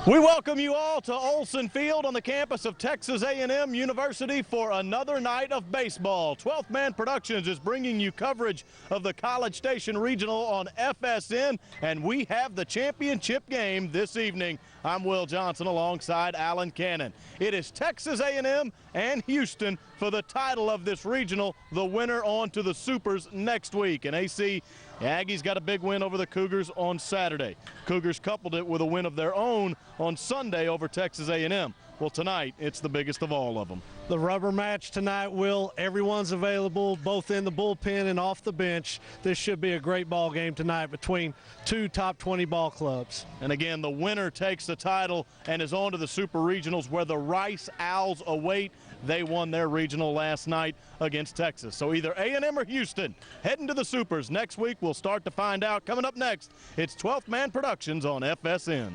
We welcome you all to Olson Field on the campus of Texas A&M University for another night of baseball. 12th Man Productions is bringing you coverage of the College Station Regional on FSN, and we have the championship game this evening. I'm Will Johnson alongside Alan Cannon. It is Texas A&M and Houston for the title of this regional. The winner on to the Supers next week. And AC, the Aggies got a big win over the Cougars on Saturday. Cougars coupled it with a win of their own on Sunday over Texas A&M. Well, tonight, it's the biggest of all of them. The rubber match tonight, Will. Everyone's available, both in the bullpen and off the bench. This should be a great ball game tonight between two top 20 ball clubs. And again, the winner takes the title and is on to the Super Regionals where the Rice Owls await. They won their regional last night against Texas. So either A&M or Houston heading to the Supers. Next week, we'll start to find out. Coming up next, it's 12th Man Productions on FSN.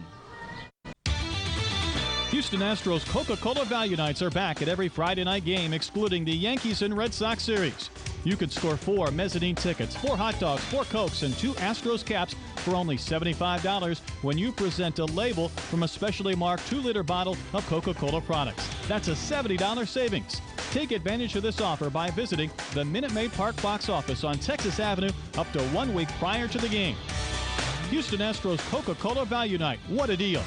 Houston Astros Coca-Cola Value Nights are back at every Friday night game, excluding the Yankees and Red Sox series. You can score 4 mezzanine tickets, 4 hot dogs, 4 Cokes, and 2 Astros caps for only $75 when you present a label from a specially marked 2-liter bottle of Coca-Cola products. That's a $70 savings. Take advantage of this offer by visiting the Minute Maid Park box office on Texas Avenue up to 1 week prior to the game. Houston Astros Coca-Cola Value Night. What a deal.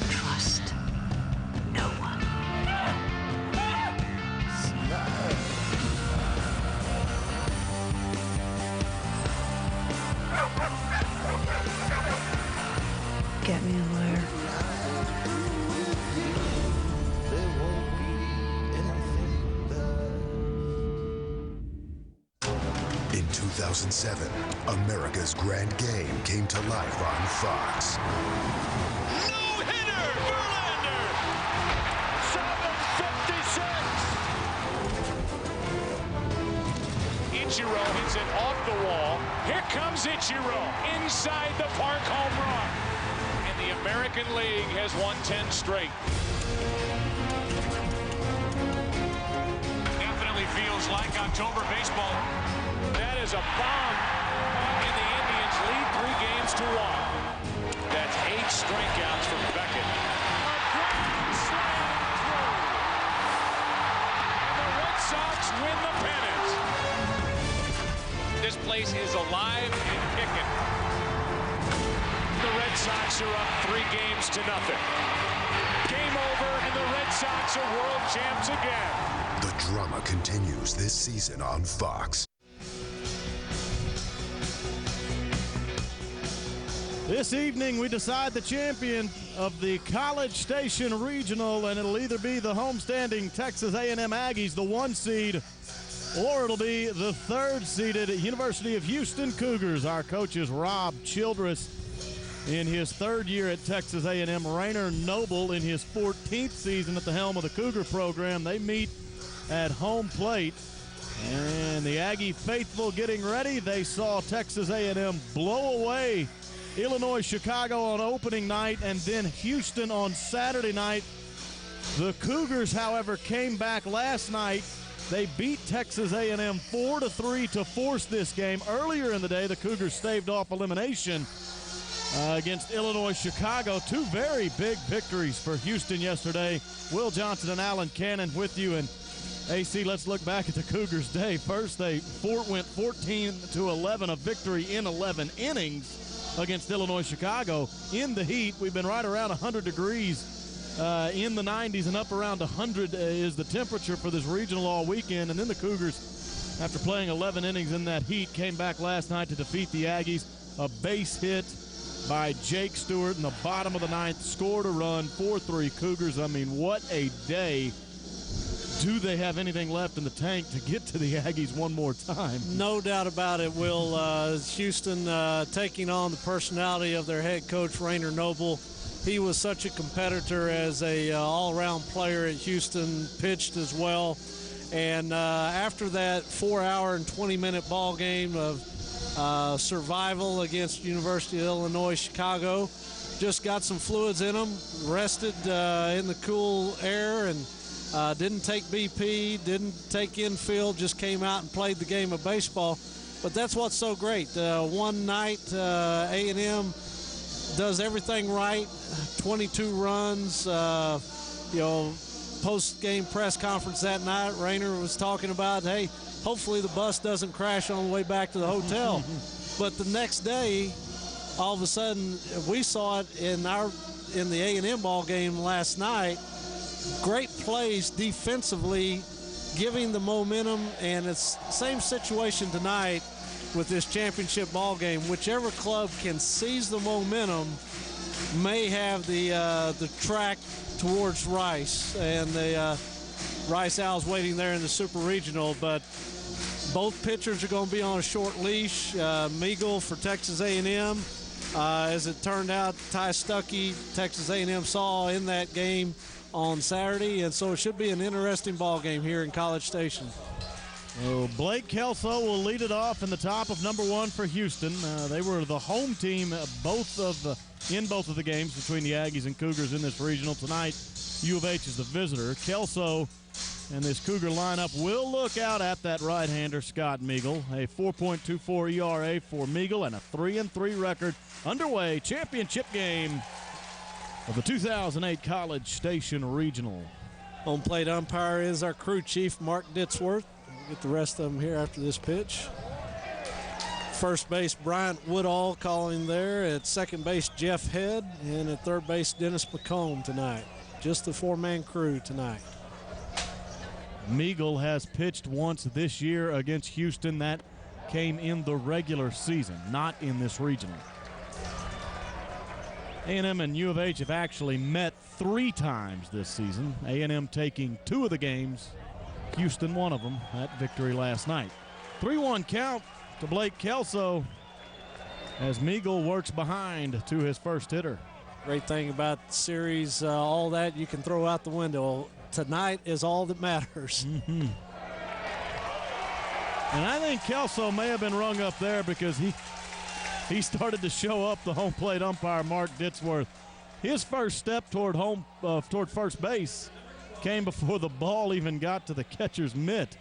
Trust no one. Get me a lawyer. In 2007, America's Grand Game came to life on Fox. No-hitter, Verlander! 756! Ichiro hits it off the wall. Here comes Ichiro, inside the park home run. And the American League has won 10 straight. Definitely feels like October baseball. That is a bomb, and the Indians lead 3 games to 1. That's 8 strikeouts from Beckett. A grand slam through. And the Red Sox win the pennant. This place is alive and kicking. The Red Sox are up 3 games to 0. Game over, and the Red Sox are world champs again. The drama continues this season on Fox. This evening, we decide the champion of the College Station Regional, and it'll either be the homestanding Texas A&M Aggies, the 1 seed, or it'll be the 3rd-seeded University of Houston Cougars. Our coach is Rob Childress in his 3rd year at Texas A&M. Rainer Noble in his 14th season at the helm of the Cougar program. They meet at home plate. And the Aggie faithful getting ready. They saw Texas A&M blow away Illinois Chicago on opening night and then Houston on Saturday night. The Cougars, however, came back last night. They beat Texas A&M 4-3 to force this game. Earlier in the day, the Cougars staved off elimination against Illinois Chicago. 2 very big victories for Houston yesterday. Will Johnson and Alan Cannon with you. And AC, let's look back at the Cougars' day. First, they went 14-11, a victory in 11 innings against Illinois Chicago in the heat. We've been right around 100 degrees in the 90s, and up around 100 is the temperature for this regional all weekend. And then the Cougars, after playing 11 innings in that heat, came back last night to defeat the Aggies. A base hit by Jake Stewart in the bottom of the 9th, scored a run, 4-3 Cougars. I mean, what a day. Do they have anything left in the tank to get to the Aggies one more time? No doubt about it, Will. Houston taking on the personality of their head coach, Rainer Noble. He was such a competitor as a all-around player at Houston, pitched as well. And after that 4-hour and 20-minute ball game of survival against University of Illinois Chicago, just got some fluids in them, rested in the cool air, and Didn't take BP, didn't take infield, just came out and played the game of baseball. But that's what's so great. One night, A&M does everything right. 22 runs. Post-game press conference that night, Rayner was talking about, hey, hopefully the bus doesn't crash on the way back to the hotel. But the next day, all of a sudden, we saw it in the A&M ball game last night. Great plays defensively, giving the momentum, and it's the same situation tonight with this championship ball game. Whichever club can seize the momentum may have the track towards Rice, and the Rice Owls waiting there in the Super Regional. But both pitchers are going to be on a short leash. Meagle for Texas A&M. As it turned out, Ty Stuckey, Texas A&M saw in that game on Saturday, and so it should be an interesting ball game here in College Station. Blake Kelso will lead it off in the top of number 1 for Houston. They were the home team in both of the games between the Aggies and Cougars in this regional. Tonight, U of H is the visitor. Kelso and this Cougar lineup will look out at that right-hander, Scott Meagle. A 4.24 ERA for Meagle and a 3-3 record. Underway, championship game of the 2008 College Station Regional. Home plate umpire is our crew chief, Mark Ditzworth. We'll get the rest of them here after this pitch. First base, Bryant Woodall calling there. At second base, Jeff Head. And at third base, Dennis McComb tonight. Just the 4-man crew tonight. Meagle has pitched once this year against Houston. That came in the regular season, not in this regional. A&M and U of H have actually met 3 times this season. A&M taking 2 of the games, Houston one of them. That victory last night. 3-1 count to Blake Kelso as Meagle works behind to his first hitter. Great thing about the series, all that you can throw out the window. Tonight is all that matters. Mm-hmm. And I think Kelso may have been rung up there because he started to show up, the home plate umpire, Mark Ditzworth. His first step toward first base came before the ball even got to the catcher's mitt.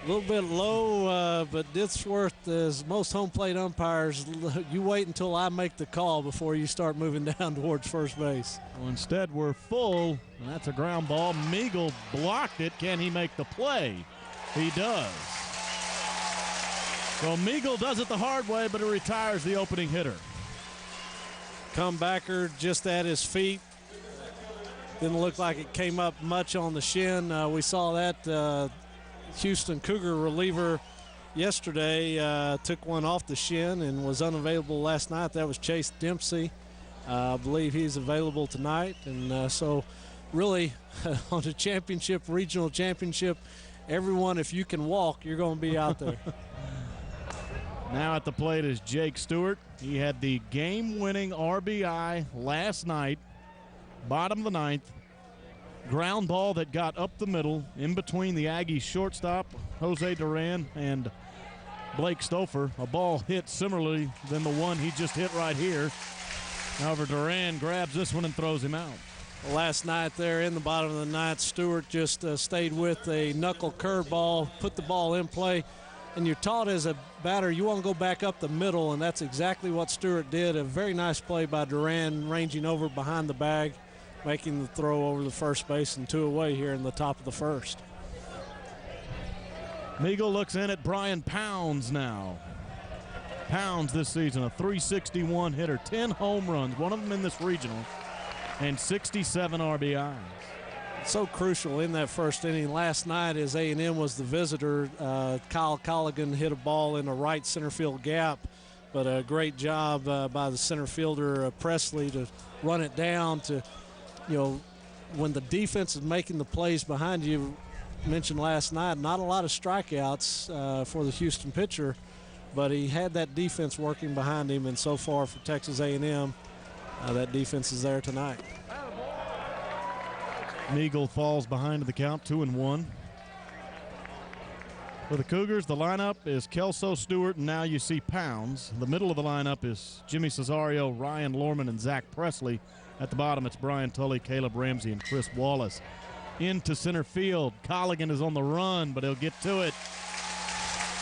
A little bit low, but Ditzworth, as most home plate umpires, you wait until I make the call before you start moving down towards first base. Well, instead, we're full, and that's a ground ball. Meagle blocked it. Can he make the play? He does. So Meagle does it the hard way, but it retires the opening hitter. Comebacker just at his feet. Didn't look like it came up much on the shin. We saw that Houston Cougar reliever yesterday took one off the shin and was unavailable last night. That was Chase Dempsey. I believe he's available tonight. And so really on the championship, regional championship, everyone, if you can walk, you're going to be out there. Now at the plate is Jake Stewart. He had the game-winning RBI last night, bottom of the ninth. Ground ball that got up the middle in between the Aggies shortstop, Jose Duran, and Blake Stouffer. A ball hit similarly than the one he just hit right here. However, Duran grabs this one and throws him out. Last night there in the bottom of the ninth, Stewart just stayed with a knuckle curveball, put the ball in play. And you're taught as a batter, you want to go back up the middle, and that's exactly what Stewart did. A very nice play by Duran, ranging over behind the bag, making the throw over the first base and 2 away here in the top of the first. Meagle looks in at Brian Pounds now. Pounds this season, a .361 hitter, 10 home runs, one of them in this regional, and 67 RBIs. So crucial in that first inning. Last night, as A&M was the visitor, Kyle Colligan hit a ball in the right center field gap, but a great job by the center fielder, Presley, to run it down to, when the defense is making the plays behind you. Mentioned last night, not a lot of strikeouts for the Houston pitcher, but he had that defense working behind him, and so far for Texas A&M, that defense is there tonight. Meagle falls behind the count, 2-1. For the Cougars, the lineup is Kelso, Stewart, and now you see Pounds. The middle of the lineup is Jimmy Cesario, Ryan Lorman, and Zach Presley. At the bottom, it's Brian Tully, Caleb Ramsey, and Chris Wallace. into center field. Colligan is on the run, but he'll get to it.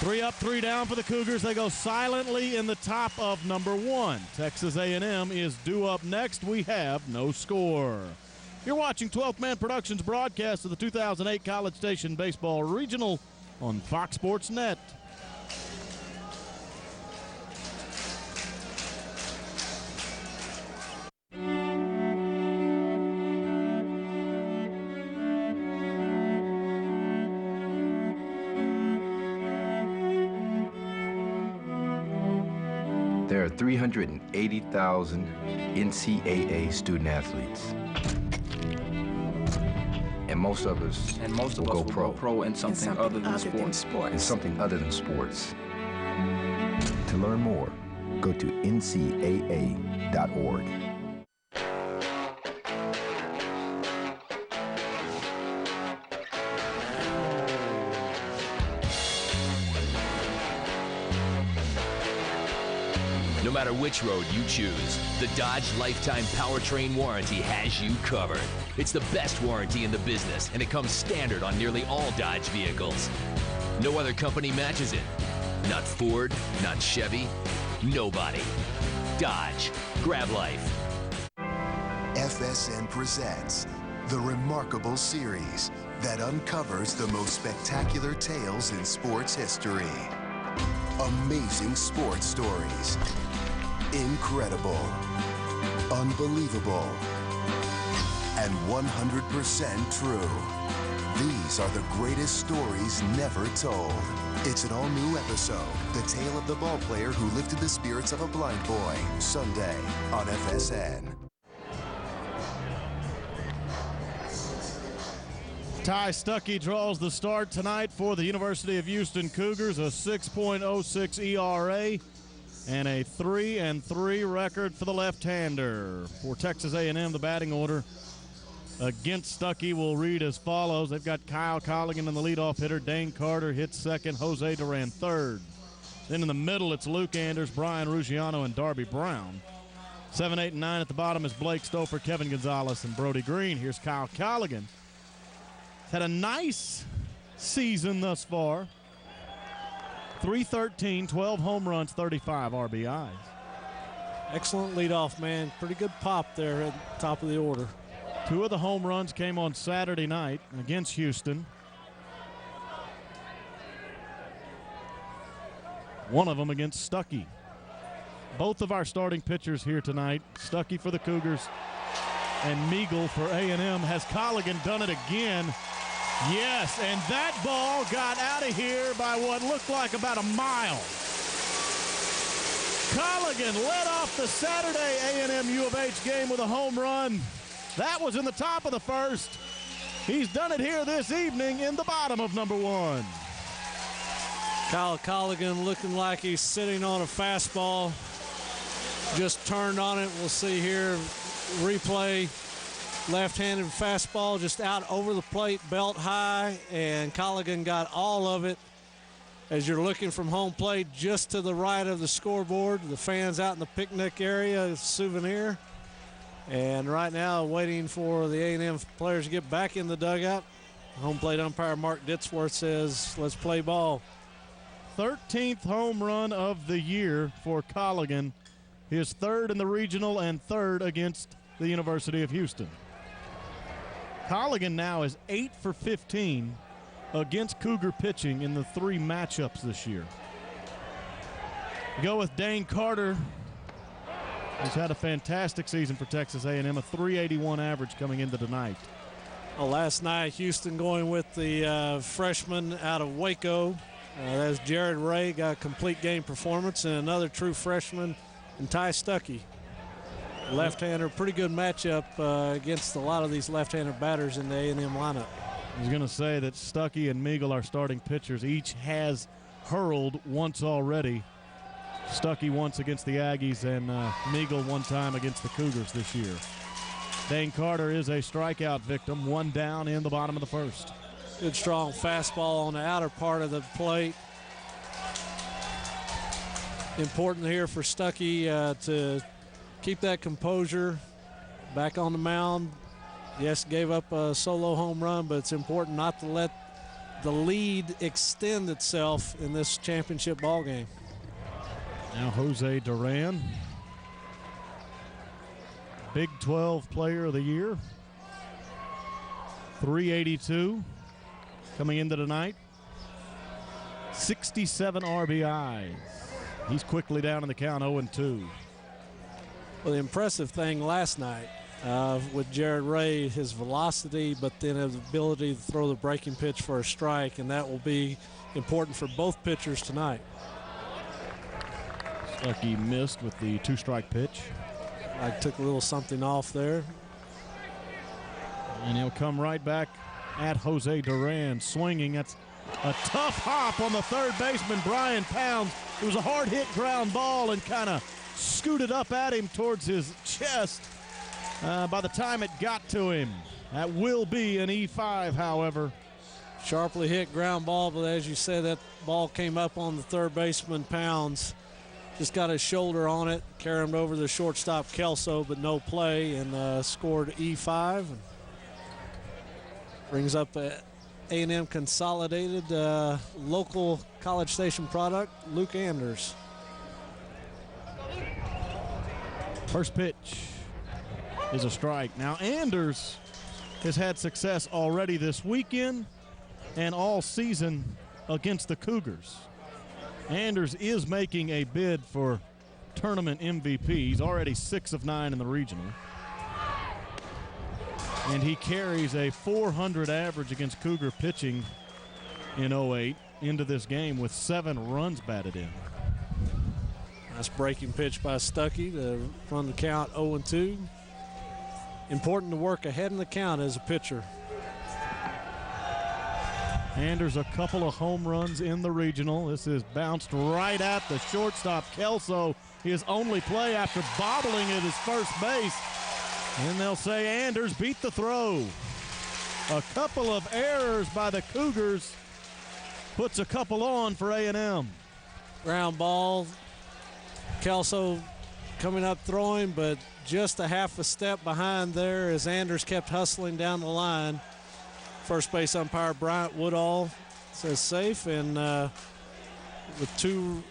3 up, 3 down for the Cougars. They go silently in the top of number 1. Texas A&M is due up next. We have no score. You're watching 12th Man Productions broadcast of the 2008 College Station Baseball Regional on Fox Sports Net. There are 380,000 NCAA student athletes. And most of us will go pro in something other than sports. In something other than sports. To learn more, go to ncaa.org. No matter which road you choose, the Dodge Lifetime Powertrain Warranty has you covered. It's the best warranty in the business, and it comes standard on nearly all Dodge vehicles. No other company matches it. Not Ford, not Chevy, nobody. Dodge. Grab life. FSN presents the Remarkable Series that uncovers the most spectacular tales in sports history. Amazing sports stories. Incredible. Unbelievable. And 100% true. These are the greatest stories never told. It's an all-new episode, The Tale of the Ballplayer Who Lifted the Spirits of a Blind Boy, Sunday on FSN. Ty Stuckey draws the start tonight for the University of Houston Cougars, a 6.06 ERA and a 3-3 record for the left-hander. For Texas A&M, the batting order against Stuckey will read as follows. They've got Kyle Colligan in the leadoff hitter. Dane Carter hits second. Jose Duran third. Then in the middle, it's Luke Anders, Brian Ruggiano, and Darby Brown. 7, 8, and 9 at the bottom is Blake Stouffer, Kevin Gonzalez, and Brody Green. Here's Kyle Colligan. Had a nice season thus far. 313, 12 home runs, 35 RBIs. Excellent leadoff man. Pretty good pop there at the top of the order. 2 of the home runs came on Saturday night against Houston. 1 of them against Stuckey. Both of our starting pitchers here tonight, Stuckey for the Cougars and Meagle for A&M. Has Colligan done it again? Yes, and that ball got out of here by what looked like about a mile. Colligan led off the Saturday A&M U of H game with a home run. That was in the top of the first. He's done it here this evening in the bottom of number 1. Kyle Colligan looking like he's sitting on a fastball. Just turned on it. We'll see here. Replay. Left-handed fastball just out over the plate, belt high, and Colligan got all of it. As you're looking from home plate just to the right of the scoreboard, the fans out in the picnic area, souvenir. And right now waiting for the A&M players to get back in the dugout. Home plate umpire Mark Ditzworth says, let's play ball. 13th home run of the year for Colligan. His 3rd in the regional and 3rd against the University of Houston. Colligan now is 8 for 15 against Cougar pitching in the 3 matchups this year. We go with Dane Carter, who's had a fantastic season for Texas A&M, a 381 average coming into tonight. Well, last night, Houston going with the freshman out of Waco. That's Jared Ray, got a complete game performance, and another true freshman in Ty Stuckey. Left-hander, pretty good matchup against a lot of these left-handed batters in the A&M lineup. I was going to say that Stuckey and Meagle, our starting pitchers, each has hurled once already. Stuckey once against the Aggies and Meagle one time against the Cougars this year. Dane Carter is a strikeout victim, 1 down in the bottom of the first. Good strong fastball on the outer part of the plate. Important here for Stuckey to keep that composure back on the mound. Yes, gave up a solo home run, but it's important not to let the lead extend itself in this championship ball game. Now Jose Duran, Big 12 Player of the Year, 382 coming into tonight, 67 RBIs. He's quickly down in the count, 0-2. Well, the impressive thing last night with Jared Ray, his velocity, but then his ability to throw the breaking pitch for a strike, and that will be important for both pitchers tonight. Stuckey missed with the 2-strike pitch. I took a little something off there. And he'll come right back at Jose Duran, swinging. That's a tough hop on the third baseman, Brian Pounds. It was a hard-hit ground ball and kind of scooted up at him towards his chest. By the time it got to him, that will be an E5, however. Sharply hit ground ball, but as you said, that ball came up on the third baseman, Pounds. Just got his shoulder on it, carried him over the shortstop, Kelso, but no play, and scored E5. Brings up A&M Consolidated local College Station product, Luke Anders. First pitch is a strike. Now Anders has had success already this weekend and all season against the Cougars. Anders is making a bid for tournament MVP. He's already 6 of 9 in the regional. And he carries a 400 average against Cougar pitching in 08 into this game with 7 runs batted in. Nice breaking pitch by Stuckey to run the count 0-2. Important to work ahead in the count as a pitcher. Anders a couple of home runs in the regional. This is bounced right at the shortstop, Kelso. His only play after bobbling at his first base. And they'll say Anders beat the throw. A couple of errors by the Cougars puts a couple on for A&M. Ground ball. Kelso coming up throwing, but just a half a step behind there as Anders kept hustling down the line. First base umpire Bryant Woodall says safe, and with 2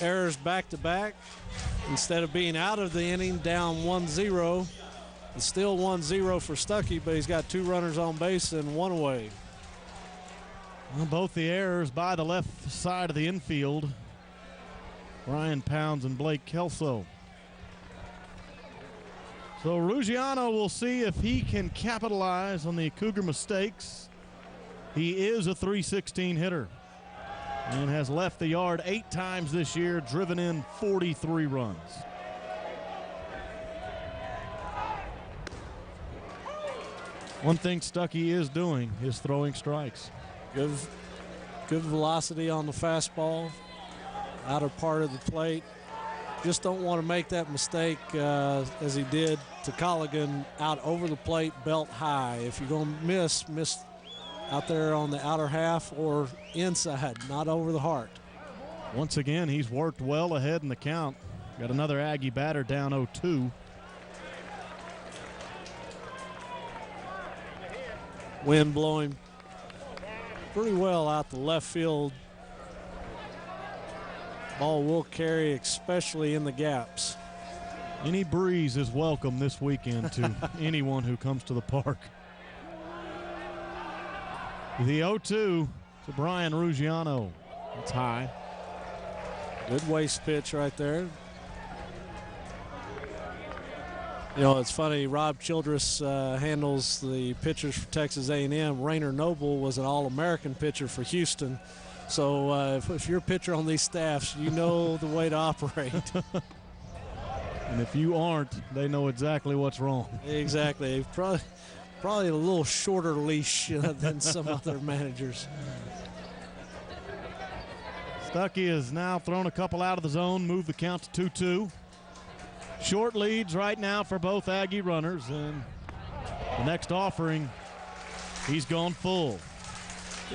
errors back-to-back, instead of being out of the inning down 1-0, it's still 1-0 for Stuckey, but he's got 2 runners on base and 1 away. Well, both the errors by the left side of the infield, Brian Pounds and Blake Kelso. So Ruggiano will see if he can capitalize on the Cougar mistakes. He is a .316 hitter and has left the yard 8 times this year, driven in 43 runs. One thing Stuckey is doing is throwing strikes. Good velocity on the fastball, outer part of the plate. Just don't want to make that mistake as he did to Colligan, out over the plate, belt high. If you're going to miss out there on the outer half or inside, not over the heart. Once again, he's worked well ahead in the count. Got another Aggie batter down 0-2. Wind blowing pretty well out the left field. Ball will carry, especially in the gaps. Any breeze is welcome this weekend to anyone who comes to the park. The 0-2 to Brian Ruggiano. It's high. Good waist pitch right there. You know, it's funny, Rob Childress handles the pitchers for Texas A&M. Rainer Noble was an All-American pitcher for Houston. So if you're a pitcher on these staffs, you know the way to operate. And if you aren't, they know exactly what's wrong. Exactly. Probably a little shorter leash than some other managers. Stuckey has now thrown a couple out of the zone, moved the count to 2-2. Short leads right now for both Aggie runners, and the next offering, he's gone full.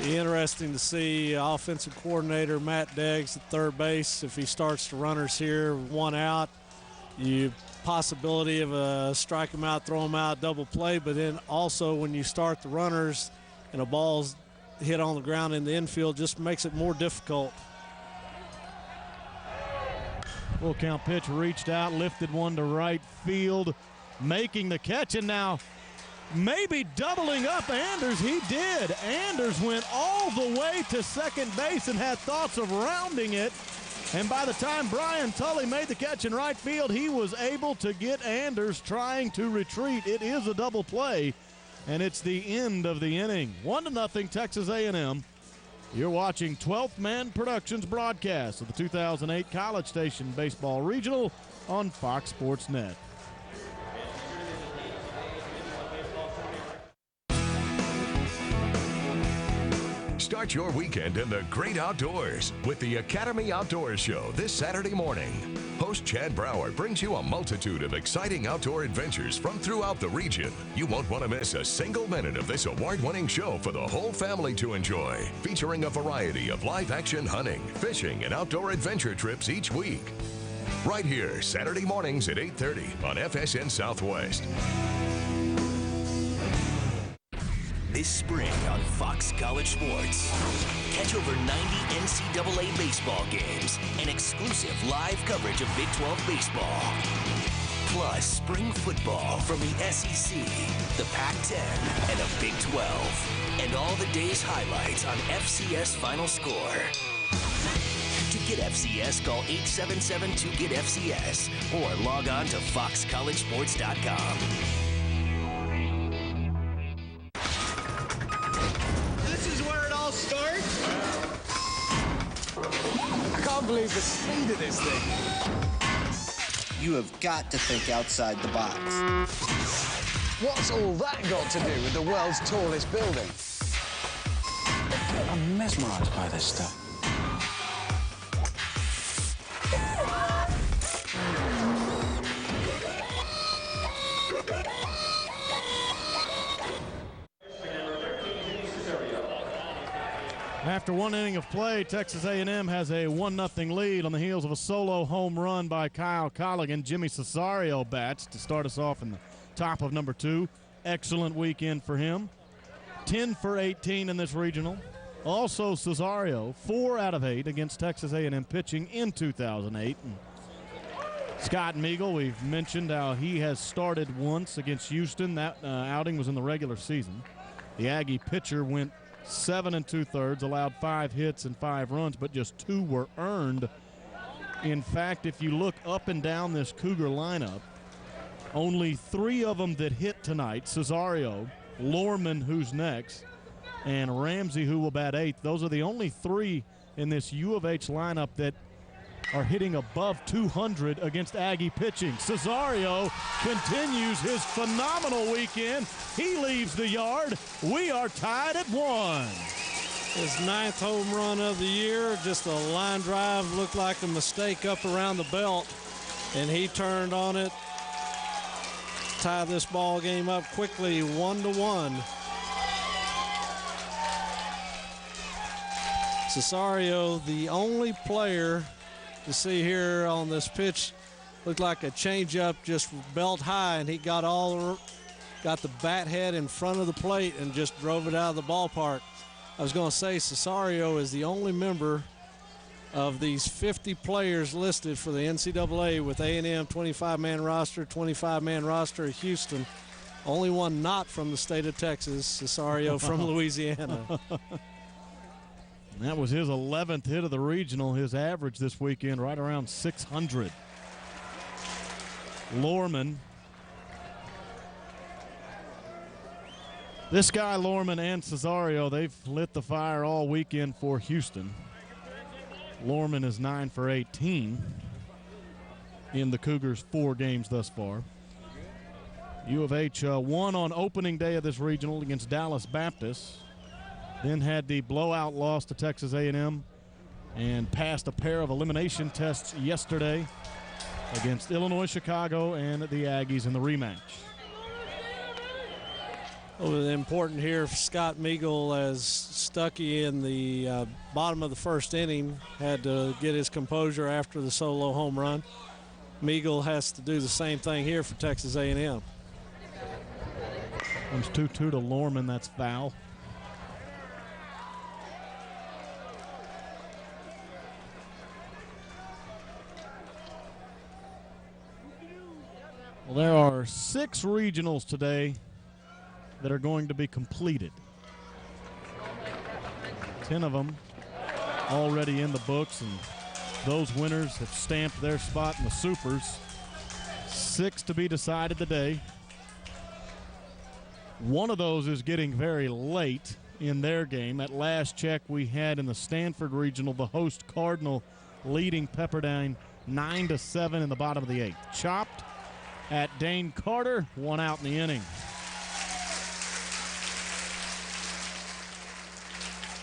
Be interesting to see offensive coordinator Matt Deggs at third base if he starts the runners here, 1 out. you possibility of a strike them out, throw them out, double play, but then also when you start the runners and a ball's hit on the ground in the infield, just makes it more difficult. Full count pitch, reached out, lifted one to right field, making the catch, and now maybe doubling up Anders. He did. Anders went all the way to second base and had thoughts of rounding it. And by the time Brian Tully made the catch in right field, he was able to get Anders trying to retreat. It is a double play, and it's the end of the inning. 1-0 Texas A&M. You're watching 12th Man Productions broadcast of the 2008 College Station Baseball Regional on Fox Sports Net. Start your weekend in the great outdoors with the Academy Outdoors Show this Saturday morning. Host Chad Brower brings you a multitude of exciting outdoor adventures from throughout the region. You won't want to miss a single minute of this award-winning show for the whole family to enjoy, featuring a variety of live-action hunting, fishing, and outdoor adventure trips each week. Right here, Saturday mornings at 8:30 on FSN Southwest. This spring on Fox College Sports, catch over 90 NCAA baseball games and exclusive live coverage of Big 12 baseball. Plus spring football from the SEC, the Pac-10, and the Big 12. And all the day's highlights on FCS Final Score. To get FCS, call 877-2GET-FCS or log on to foxcollegesports.com. I can't believe the speed of this thing. You have got to think outside the box. What's all that got to do with the world's tallest building? I'm mesmerized by this stuff. After one inning of play, Texas A&M has a 1-0 lead on the heels of a solo home run by Kyle Colligan. Jimmy Cesario bats to start us off in the top of number 2. Excellent weekend for him. 10 for 18 in this regional. Also Cesario, 4 out of 8 against Texas A&M pitching in 2008. And Scott Meagle, we've mentioned how he has started once against Houston. That outing was in the regular season. The Aggie pitcher went 7 2/3, allowed 5 hits and 5 runs, but just 2 were earned. In fact, if you look up and down this Cougar lineup, only 3 of them that hit tonight, Cesario, Lorman, who's next, and Ramsey, who will bat 8th. Those are the only 3 in this U of H lineup that are hitting above 200 against Aggie pitching. Cesario continues his phenomenal weekend. He leaves the yard. We are tied at 1. His 9th home run of the year, just a line drive, looked like a mistake up around the belt, and he turned on it, tie this ball game up quickly, 1-1. Cesario, the only player to see here on this pitch, looked like a changeup just belt high, and he got the bat head in front of the plate and just drove it out of the ballpark. I was going to say Cesario is the only member of these 50 players listed for the NCAA with A&M 25-man roster, 25-man roster at Houston. Only one not from the state of Texas, Cesario from Louisiana. That was his 11th hit of the regional. His average this weekend right around 600. Lorman. This guy, Lorman and Cesario, they've lit the fire all weekend for Houston. Lorman is 9 for 18 in the Cougars' 4 games thus far. U of H won on opening day of this regional against Dallas Baptist. Then had the blowout loss to Texas A&M and passed a pair of elimination tests yesterday against Illinois, Chicago, and the Aggies in the rematch. Well, important here for Scott Meagle as Stuckey in the bottom of the first inning had to get his composure after the solo home run. Meagle has to do the same thing here for Texas A&M. Comes 2-2 to Lorman. That's foul. Well, there are 6 regionals today that are going to be completed. 10 of them already in the books, and those winners have stamped their spot in the Supers. 6 to be decided today. One of those is getting very late in their game. At last check, we had in the Stanford Regional the host Cardinal leading Pepperdine 9-7 in the bottom of the 8th. Chopped at Dane Carter, 1 out in the inning.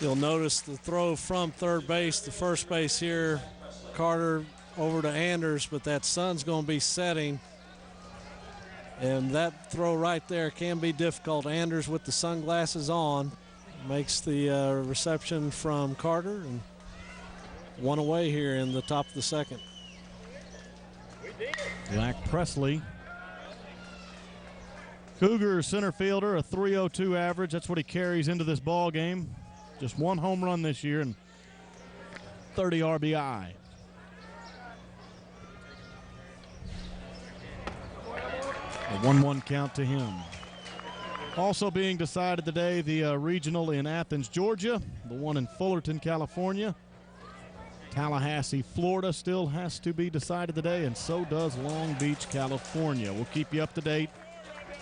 You'll notice the throw from third base to first base here. Carter over to Anders, but that sun's going to be setting. And that throw right there can be difficult. Anders with the sunglasses on makes the reception from Carter, and 1 away here in the top of the 2nd. Zach Presley. Cougar center fielder, a .302 average. That's what he carries into this ball game. Just 1 home run this year and 30 RBI. A 1-1 count to him. Also being decided today, the regional in Athens, Georgia, the one in Fullerton, California. Tallahassee, Florida still has to be decided today, and so does Long Beach, California. We'll keep you up to date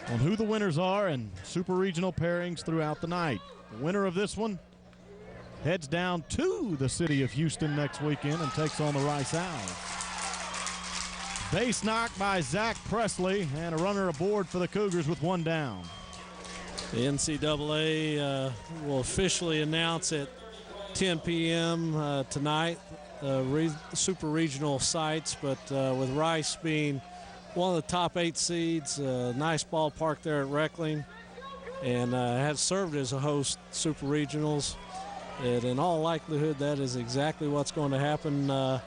on who the winners are and super regional pairings throughout the night. The winner of this one heads down to the city of Houston next weekend and takes on the Rice Owls. Base knock by Zach Presley, and a runner aboard for the Cougars with 1 down. The NCAA will officially announce at 10 p.m. Tonight, super regional sites, but with Rice being one of the top 8 seeds, nice ballpark there at Reckling, and has served as a host super regionals. And in all likelihood, that is exactly what's going to happen.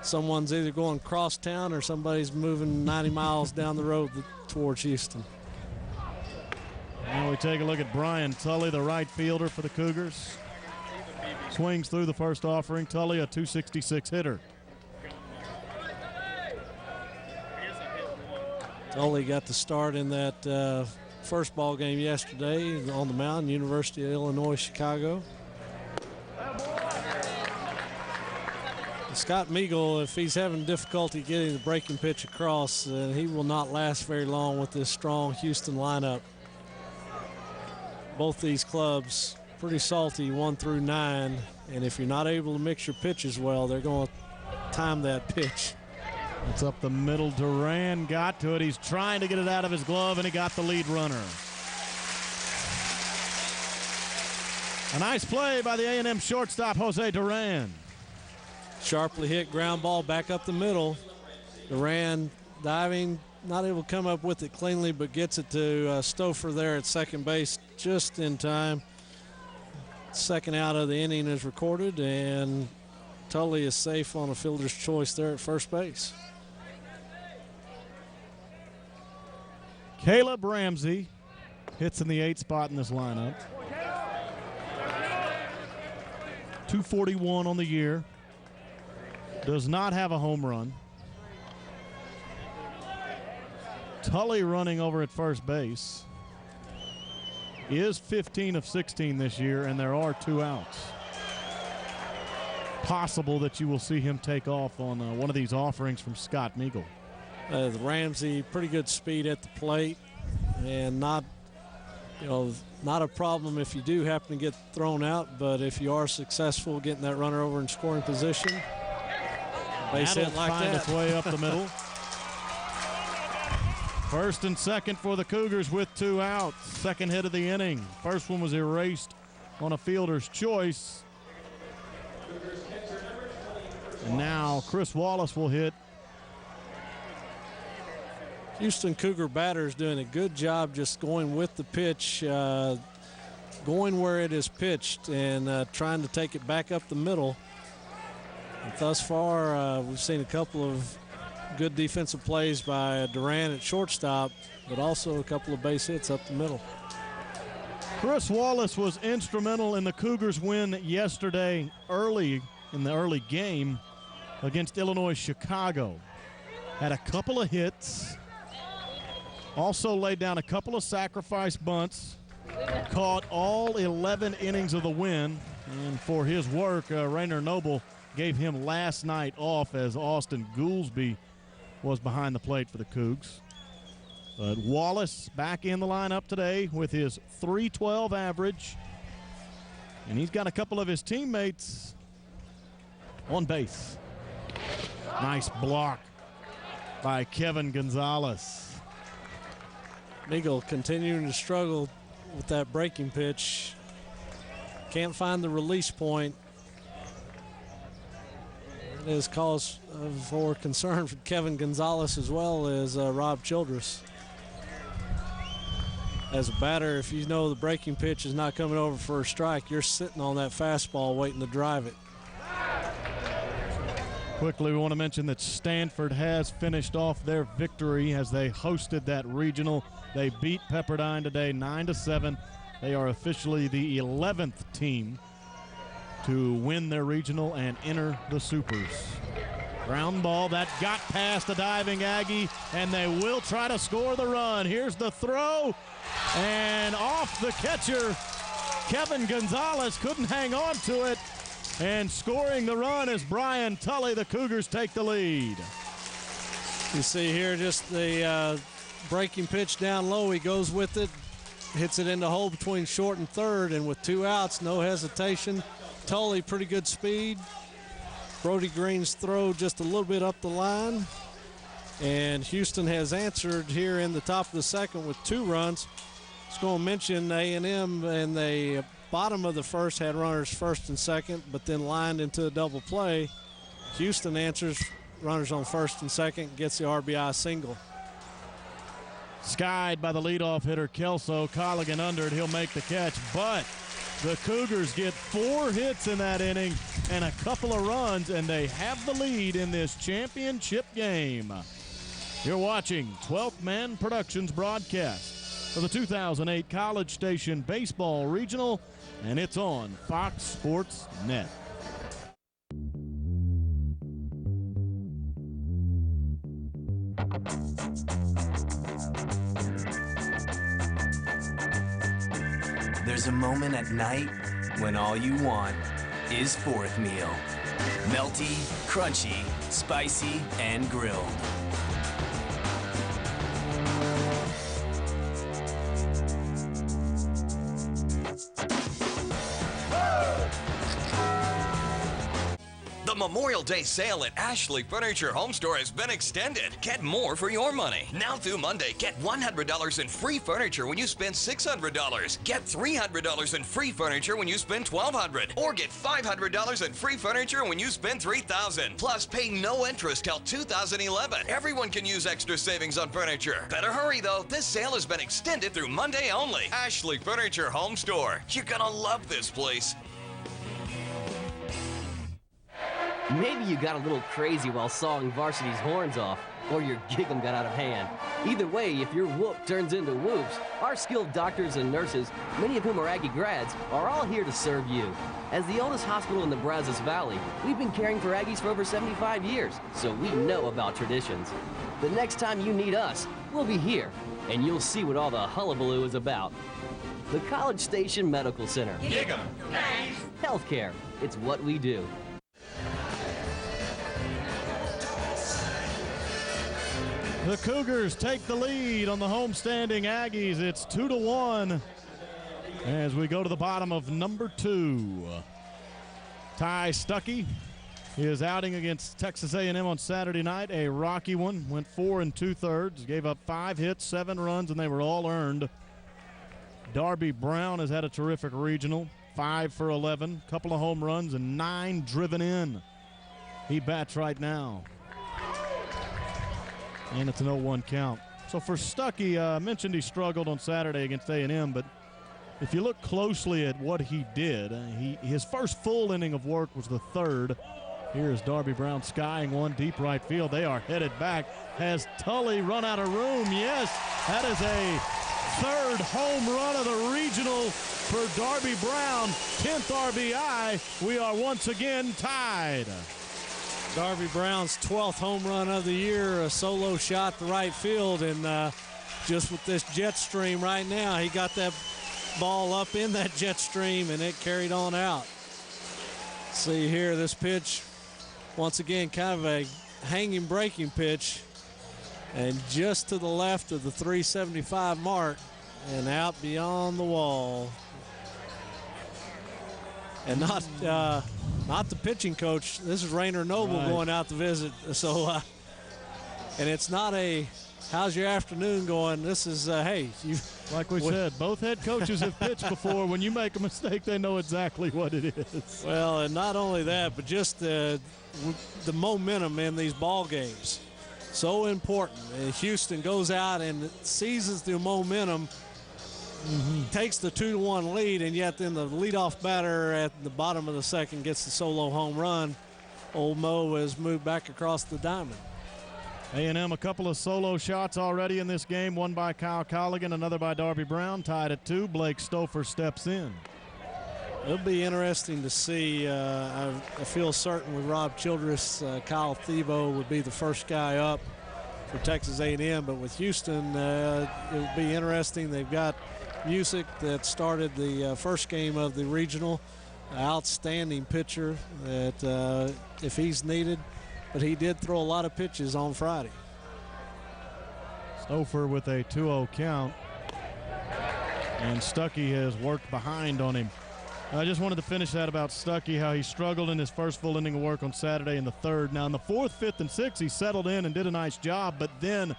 Someone's either going cross town or somebody's moving 90 miles down the road towards Houston. Now we take a look at Brian Tully, the right fielder for the Cougars. Swings through the first offering. Tully, a .266 hitter. Tully got the start in that first ball game yesterday on the mound, University of Illinois, Chicago. Scott Meagle, if he's having difficulty getting the breaking pitch across, he will not last very long with this strong Houston lineup. Both these clubs pretty salty 1 through 9, and if you're not able to mix your pitches well, they're going to time that pitch. It's up the middle. Duran got to it. He's trying to get it out of his glove, and he got the lead runner. A nice play by the A&M shortstop, Jose Duran. Sharply hit ground ball back up the middle. Duran diving, not able to come up with it cleanly, but gets it to Stouffer there at second base just in time. Second out of the inning is recorded, and Tully is safe on a fielder's choice there at first base. Caleb Ramsey hits in the 8th spot in this lineup. 241 on the year. Does not have a home run. Tully running over at first base. Is 15 of 16 this year, and there are 2 outs. Possible that you will see him take off on one of these offerings from Scott Meagle. Ramsey, pretty good speed at the plate, and not a problem if you do happen to get thrown out, but if you are successful getting that runner over in scoring position, base hit like find that. Its way up the middle. First and second for the Cougars with 2 outs. Second hit of the inning. First one was erased on a fielder's choice. And now Chris Wallace will hit. Houston Cougar batters doing a good job just going with the pitch, going where it is pitched, and trying to take it back up the middle. And thus far, we've seen a couple of good defensive plays by Durant at shortstop, but also a couple of base hits up the middle. Chris Wallace was instrumental in the Cougars' win yesterday in the early game against Illinois Chicago. Had a couple of hits, also laid down a couple of sacrifice bunts, caught all 11 innings of the win, and for his work, Rainer Noble gave him last night off as Austin Goolsby was behind the plate for the Cougs. But Wallace back in the lineup today with his .312 average, and he's got a couple of his teammates on base. Nice block by Kevin Gonzalez. Eagle continuing to struggle with that breaking pitch. Can't find the release point. It is cause for concern for Kevin Gonzalez as well as Rob Childress. As a batter, if you know the breaking pitch is not coming over for a strike, you're sitting on that fastball waiting to drive it. Quickly, we want to mention that Stanford has finished off their victory as they hosted that regional. They beat Pepperdine today 9-7. They are officially the 11th team to win their regional and enter the Supers. Ground ball that got past the diving Aggie, and they will try to score the run. Here's the throw, and off the catcher. Kevin Gonzalez couldn't hang on to it, and scoring the run is Brian Tully. The Cougars take the lead. You see here just the breaking pitch down low. He goes with it, hits it in the hole between short and third, and with 2 outs, no hesitation. Tully, pretty good speed. Brody Green's throw just a little bit up the line. And Houston has answered here in the top of the second with 2 runs. I was going to mention A&M in the bottom of the first had runners first and second, but then lined into a double play. Houston answers runners on first and second, gets the RBI single. Skied by the leadoff hitter Kelso. Colligan under it, he'll make the catch, but the Cougars get 4 hits in that inning and a couple of runs, and they have the lead in this championship game. You're watching 12th Man Productions broadcast for the 2008 College Station Baseball Regional, and it's on Fox Sports Net. There's a moment at night when all you want is fourth meal. Melty, crunchy, spicy, and grilled. The Memorial Day sale at Ashley Furniture Home Store has been extended. Get more for your money. Now through Monday, get $100 in free furniture when you spend $600. Get $300 in free furniture when you spend $1,200. Or get $500 in free furniture when you spend $3,000. Plus, pay no interest till 2011. Everyone can use extra savings on furniture. Better hurry, though. This sale has been extended through Monday only. Ashley Furniture Home Store. You're gonna love this place. Maybe you got a little crazy while sawing Varsity's horns off, or your gig'em got out of hand. Either way, if your whoop turns into whoops, our skilled doctors and nurses, many of whom are Aggie grads, are all here to serve you. As the oldest hospital in the Brazos Valley, we've been caring for Aggies for over 75 years, so we know about traditions. The next time you need us, we'll be here, and you'll see what all the hullabaloo is about. The College Station Medical Center. Gig'em. Thanks. Healthcare. It's what we do. The Cougars take the lead on the homestanding Aggies. It's 2-1 as we go to the bottom of number 2. Ty Stuckey, his outing against Texas A&M on Saturday night, a rocky one, went 4 2/3, gave up 5 hits, 7 runs, and they were all earned. Darby Brown has had a terrific regional, 5 for 11, couple of home runs, and 9 driven in. He bats right now. And it's an 0-1 count. So for Stuckey, I mentioned he struggled on Saturday against A&M, but if you look closely at what he did, his first full inning of work was the 3rd. Here's Darby Brown skying one deep right field. They are headed back. Has Tully run out of room? Yes, that is a third home run of the regional for Darby Brown. 10th RBI. We are once again tied. Darby Brown's 12th home run of the year, a solo shot to right field, and just with this jet stream right now, he got that ball up in that jet stream and it carried on out. See here, this pitch, once again, kind of a hanging breaking pitch, and just to the left of the 375 mark and out beyond the wall. And not the pitching coach. This is Rainer Noble going out to visit. So, and it's not a, how's your afternoon going? This is, hey. Like we said, both head coaches have pitched before. When you make a mistake, they know exactly what it is. Well, and not only that, but just the momentum in these ball games. So important. Houston goes out and seizes the momentum, takes the 2-1 lead, and yet then the leadoff batter at the bottom of the second gets the solo home run. Old Mo has moved back across the diamond. A&M a couple of solo shots already in this game, one by Kyle Colligan, another by Darby Brown, tied at 2. Blake Stouffer steps in. It'll be interesting to see. I feel certain with Rob Childress, Kyle Thibault would be the first guy up for Texas A&M, but with Houston, it'll be interesting. They've got Music that started the first game of the regional. Outstanding pitcher that if he's needed, but he did throw a lot of pitches on Friday. Stouffer with a 2-0 count, and Stuckey has worked behind on him. I just wanted to finish that about Stuckey, how he struggled in his first full inning of work on Saturday in the third. Now in the fourth, fifth, and sixth, he settled in and did a nice job, but then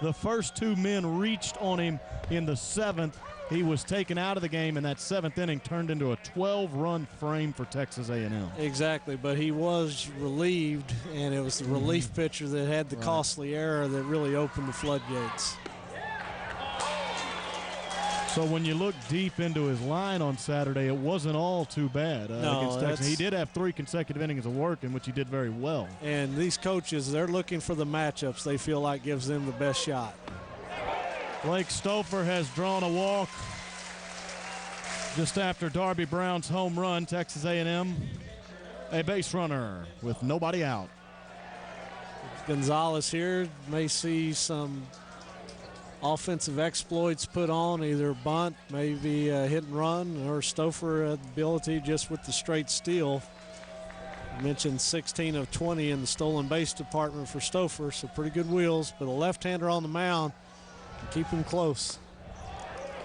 the first two men reached on him in the seventh. He was taken out of the game, and that seventh inning turned into a 12-run frame for Texas A&M. Exactly, but he was relieved, and it was the relief pitcher that had the costly error that really opened the floodgates. So when you look deep into his line on Saturday, it wasn't all too bad against Texas. He did have 3 consecutive innings of work in which he did very well. And these coaches, they're looking for the matchups they feel like gives them the best shot. Blake Stouffer has drawn a walk just after Darby Brown's home run. Texas A&M, a base runner with nobody out. Gonzalez here may see some offensive exploits put on, either bunt, maybe a hit and run, or Stouffer ability just with the straight steal. I mentioned 16 of 20 in the stolen base department for Stouffer, so pretty good wheels, but a left-hander on the mound. Keep him close.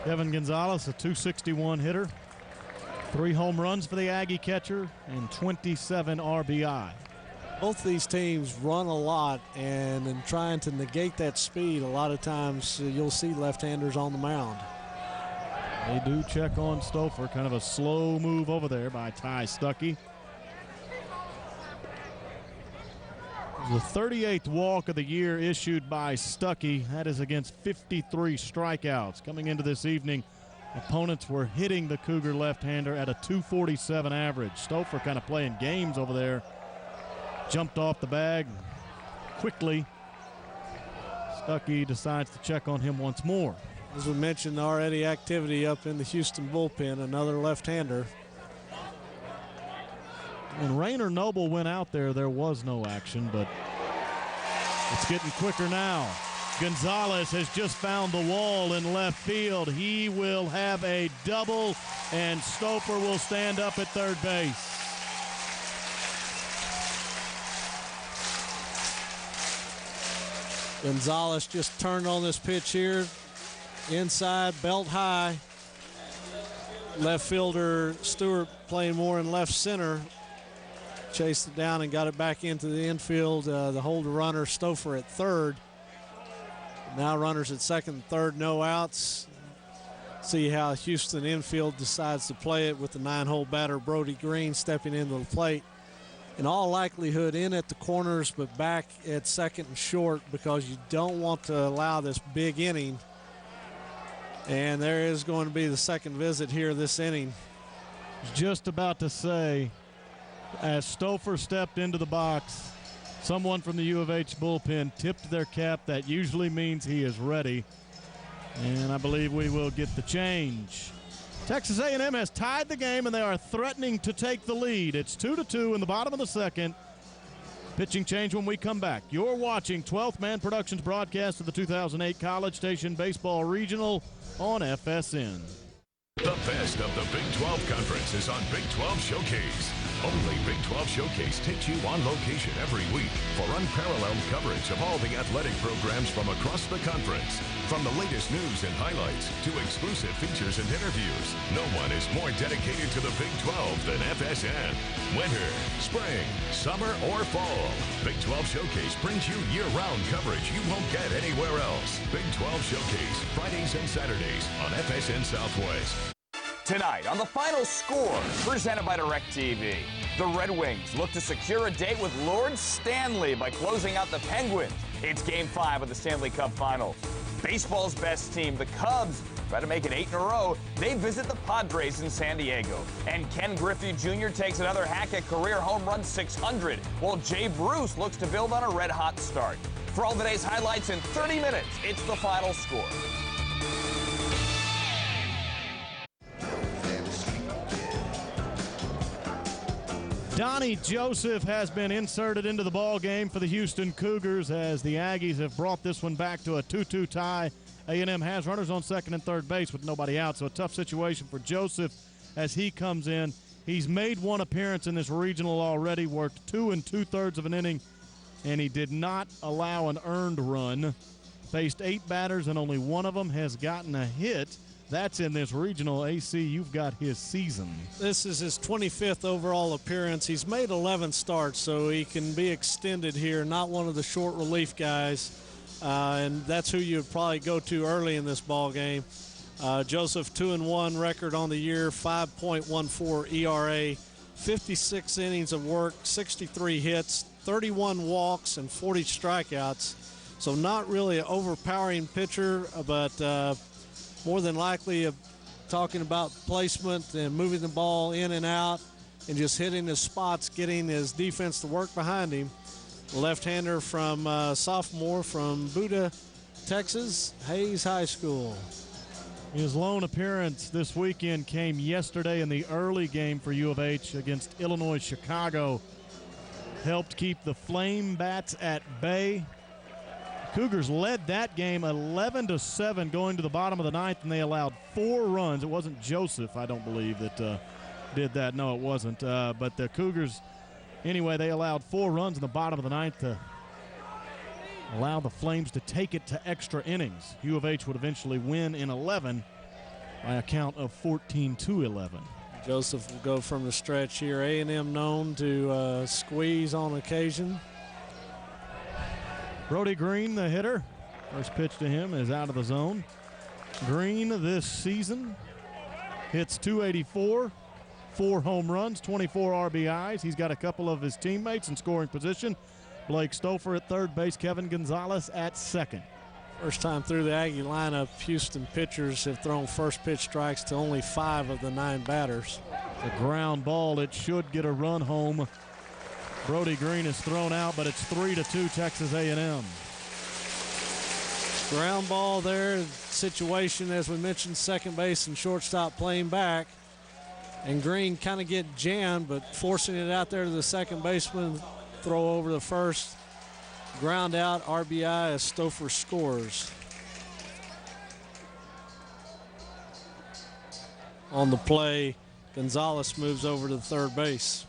Kevin Gonzalez, a .261 hitter, 3 home runs for the Aggie catcher, and 27 RBI. Both these teams run a lot, and in trying to negate that speed, a lot of times you'll see left-handers on the mound. They do check on Stouffer, kind of a slow move over there by Ty Stuckey. The 38th walk of the year issued by Stuckey. That is against 53 strikeouts. Coming into this evening, opponents were hitting the Cougar left-hander at a .247 average. Stouffer kind of playing games over there. Jumped off the bag quickly. Stuckey decides to check on him once more. As we mentioned, already activity up in the Houston bullpen, another left-hander. When Rainer Noble went out there, there was no action, but it's getting quicker now. Gonzalez has just found the wall in left field. He will have a double, and Stouffer will stand up at third base. Gonzalez just turned on this pitch here. Inside, belt high. Left fielder Stewart playing more in left center. Chased it down and got it back into the infield. The holder runner, Stouffer, at third. Now runners at second and third, no outs. See how Houston infield decides to play it with the 9-hole batter, Brody Green, stepping into the plate. In all likelihood, in at the corners, but back at second and short, because you don't want to allow this big inning. And there is going to be the second visit here this inning. Just about to say, As Stouffer stepped into the box, someone from the U of H bullpen tipped their cap. That usually means he is ready. And I believe we will get the change. Texas A&M has tied the game, and they are threatening to take the lead. It's 2-2 in the bottom of the second. Pitching change when we come back. You're watching 12th Man Productions broadcast of the 2008 College Station Baseball Regional on FSN. The best of the Big 12 Conference is on Big 12 Showcase. Only Big 12 Showcase takes you on location every week for unparalleled coverage of all the athletic programs from across the conference. From the latest news and highlights to exclusive features and interviews, no one is more dedicated to the Big 12 than FSN. Winter, spring, summer, or fall, Big 12 Showcase brings you year-round coverage you won't get anywhere else. Big 12 Showcase, Fridays and Saturdays on FSN Southwest. Tonight on The Final Score, presented by DirecTV, the Red Wings look to secure a date with Lord Stanley by closing out the Penguins. It's Game 5 of the Stanley Cup Finals. Baseball's best team, the Cubs, try to make it 8 in a row. They visit the Padres in San Diego. And Ken Griffey Jr. takes another hack at career home run 600, while Jay Bruce looks to build on a red-hot start. For all today's highlights in 30 minutes, it's The Final Score. Donnie Joseph has been inserted into the ball game for the Houston Cougars as the Aggies have brought this one back to a 2-2 tie. A&M has runners on second and third base with nobody out, so a tough situation for Joseph as he comes in. He's made one appearance in this regional already, worked 2 2/3 of an inning, and he did not allow an earned run. Faced 8 batters, and only one of them has gotten a hit. That's in this regional. AC, you've got his season. This is his 25th overall appearance. He's made 11 starts, so he can be extended here, not one of the short relief guys. And that's who you'd probably go to early in this ball game. Joseph, 2-1 record on the year, 5.14 ERA, 56 innings of work, 63 hits, 31 walks, and 40 strikeouts. So not really an overpowering pitcher, but more than likely talking about placement and moving the ball in and out and just hitting his spots, getting his defense to work behind him. Left-hander from sophomore from Buda, Texas, Hayes High School. His lone appearance this weekend came yesterday in the early game for U of H against Illinois Chicago. Helped keep the Flame Bats at bay. Cougars led that game 11-7 going to the bottom of the ninth, and they allowed 4 runs. It wasn't Joseph, I don't believe, that did that. No, it wasn't. But the Cougars, anyway, they allowed 4 runs in the bottom of the ninth to allow the Flames to take it to extra innings. U of H would eventually win in 11 by a count of 14-11. Joseph will go from the stretch here. A&M known to squeeze on occasion. Brody Green, the hitter. First pitch to him is out of the zone. Green this season hits .284, 4 home runs, 24 RBIs. He's got a couple of his teammates in scoring position. Blake Stouffer at third base, Kevin Gonzalez at second. First time through the Aggie lineup, Houston pitchers have thrown first pitch strikes to only 5 of the 9 batters. The ground ball, it should get a run home. Brody Green is thrown out, but it's 3-2 Texas A&M. Ground ball there. Situation, as we mentioned, second base and shortstop playing back. And Green kind of get jammed, but forcing it out there to the second baseman. Throw over the first. Ground out, RBI as Stouffer scores. On the play, Gonzalez moves over to the third base.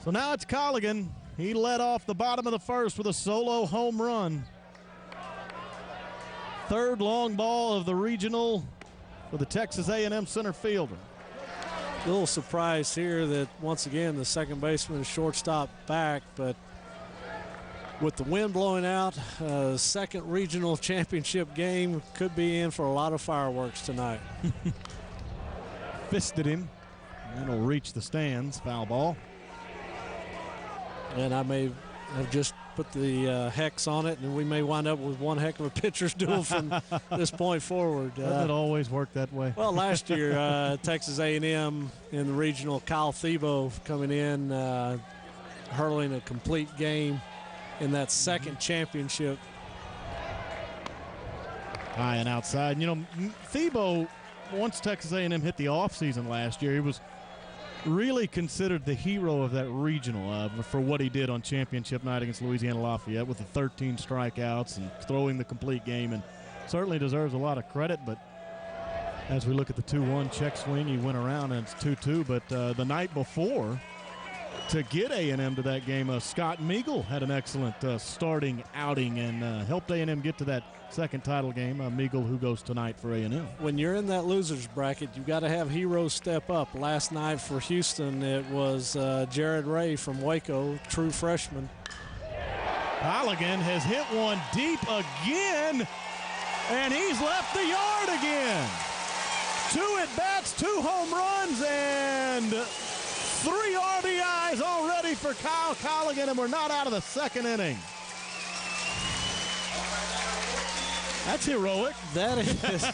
So now it's Colligan. He led off the bottom of the first with a solo home run. Third long ball of the regional for the Texas A&M center fielder. A little surprise here that once again the second baseman is shortstop back, but with the wind blowing out, second regional championship game could be in for a lot of fireworks tonight. Fisted him. That'll reach the stands. Foul ball. And I may have just put the hex on it, and we may wind up with one heck of a pitcher's duel from this point forward. Doesn't it always work that way? Well, last year, Texas A&M in the regional, Kyle Thiebaud coming in, hurling a complete game in that second championship. High and outside. You know, Thiebaud, once Texas A&M hit the offseason last year, he was really considered the hero of that regional for what he did on championship night against Louisiana Lafayette with the 13 strikeouts and throwing the complete game, and certainly deserves a lot of credit. But as we look at the 2-1 check swing, he went around and it's 2-2. But the night before, to get A&M to that game, Scott Meagle had an excellent starting outing and helped A&M get to that second title game. Meagle, who goes tonight for A&M. When you're in that loser's bracket, you've got to have heroes step up. Last night for Houston, it was Jared Ray from Waco, true freshman. Colligan has hit one deep again, and he's left the yard again. 2 at-bats, 2 home runs, and 3 RBIs already for Kyle Colligan, and we're not out of the second inning. That's heroic. That is.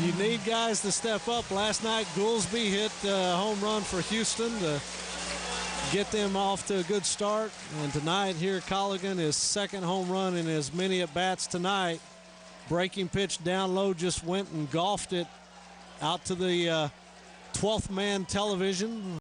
You need guys to step up. Last night, Goolsby hit a home run for Houston to get them off to a good start. And tonight here, Colligan, his second home run in as many at-bats tonight. Breaking pitch down low, just went and golfed it out to the 12th man television.